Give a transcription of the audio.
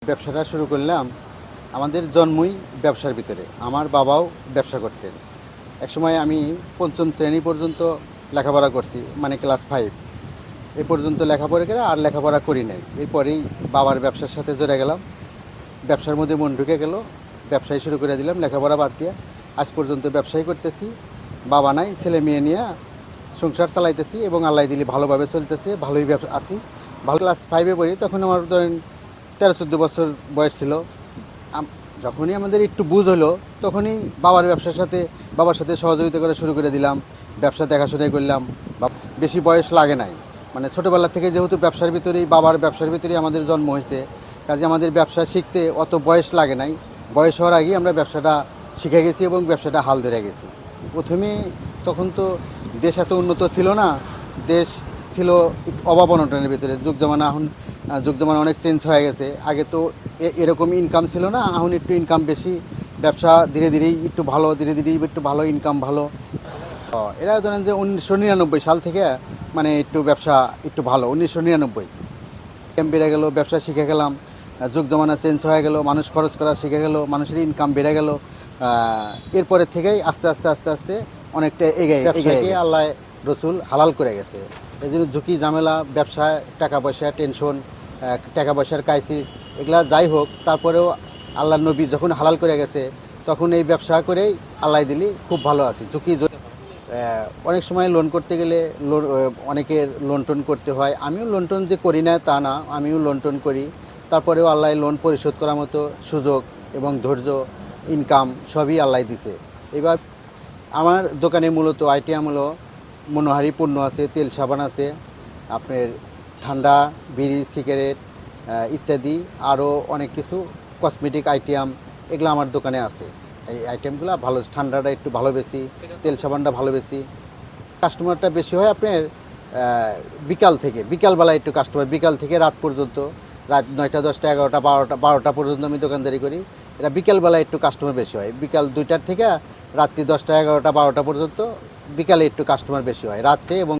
ব্যবসাটা শুরু করলাম আমাদের জন্মই ব্যবসার ভিতরে। আমার বাবাও ব্যবসা করতেন। একসময় আমি পঞ্চম শ্রেণী পর্যন্ত লেখাপড়া করছি, মানে ক্লাস 5 এ পর্যন্ত লেখাপড়া করে আর লেখাপড়া করি নাই। এরপরেই বাবার ব্যবসার সাথে জড়ে গেলাম, ব্যবসার মধ্যে মন ঢুকে গেল, ব্যবসায় শুরু করে দিলাম লেখাপড়া বাদ দিয়ে। আজ পর্যন্ত ব্যবসায় করতেছি, বাবা নাই, ছেলে মেয়ে নিয়ে সংসার চালাইতেছি এবং আল্লাহ দিলি ভালোভাবে চলতেছে, ভালোই ব্যবসা আছি। ভালো ক্লাস 5-এ পড়ি, তখন আমার ধরেন 13-14 বছর বয়স ছিল। যখনই আমাদের একটু বুঝ হলো তখনই বাবার সাথে সহযোগিতা করা শুরু করে দিলাম, ব্যবসা দেখাশোনাই করলাম। বেশি বয়স লাগে নাই, মানে ছোটোবেলা থেকে যেহেতু বাবার ব্যবসার ভিতরেই আমাদের জন্ম হয়েছে, কাজে আমাদের ব্যবসা শিখতে অত বয়স লাগে নাই। বয়স হওয়ার আগেই আমরা ব্যবসাটা শিখে গেছি এবং ব্যবসাটা হাল ধরে গেছি। প্রথমে তখন তো দেশ এত উন্নত ছিল না, দেশ ছিল অভাব অনটনের ভিতরে। যুগ জমানা অনেক চেঞ্জ হয়ে গেছে। আগে তো এরকম ইনকাম ছিল না, এখন একটু ইনকাম বেশি, ব্যবসা ধীরে ধীরেই একটু ভালো ইনকাম ভালো। এরা ধরেন যে 1999 সাল থেকে মানে একটু ব্যবসা একটু ভালো। 1999 বেড়ে গেল, ব্যবসা শিখে গেলাম, যুগ জমানা চেঞ্জ হয়ে গেল, মানুষ খরচ করা শিখে গেল, মানুষের ইনকাম বেড়ে গেল। এরপরের থেকেই আস্তে আস্তে অনেকটা এগিয়ে আল্লাহ রসুল হালাল করে গেছে। এই জন্য ঝুঁকি ঝামেলা, ব্যবসায় টাকা পয়সা টেনশন, টাকা পয়সার ক্রাইসিস, এগুলা যাই হোক, তারপরেও আল্লাহ নবী যখন হালাল করে গেছে তখন এই ব্যবসা করেই আল্লাহ দিলি খুব ভালো আছি। অনেক সময় লোন করতে গেলে অনেকের লোন টোন করতে হয়। আমিও লোন টোন যে করি না তা না, আমিও লোন টোন করি। তারপরেও আল্লাহ লোন পরিশোধ করার মতো সুযোগ এবং ধৈর্য, ইনকাম সবই আল্লাহ দিছে। এবার আমার দোকানে মূলত আইটেম হলো মনোহারি পণ্য আছে, তেল সাবান আছে, আপনার ঠান্ডা, বিড়ি, সিগারেট ইত্যাদি আরও অনেক কিছু কসমেটিক আইটেম, এগুলো আমার দোকানে আছে। এই আইটেমগুলো ভালো, ঠান্ডাটা একটু ভালো বেশি, তেল সাবানটা ভালো বেশি। কাস্টমারটা বেশি হয় আপনার বিকালবেলা একটু কাস্টমার, বিকাল থেকে রাত পর্যন্ত, রাত 9টা 10টা 11টা 12টা পর্যন্ত আমি দোকানদারি করি। এটা বিকালবেলা একটু কাস্টমার বেশি হয়। বিকাল 2টার থেকে রাত্রি 10টা 11টা 12টা পর্যন্ত বিকালে একটু কাস্টমার বেশি হয়, রাত্রে এবং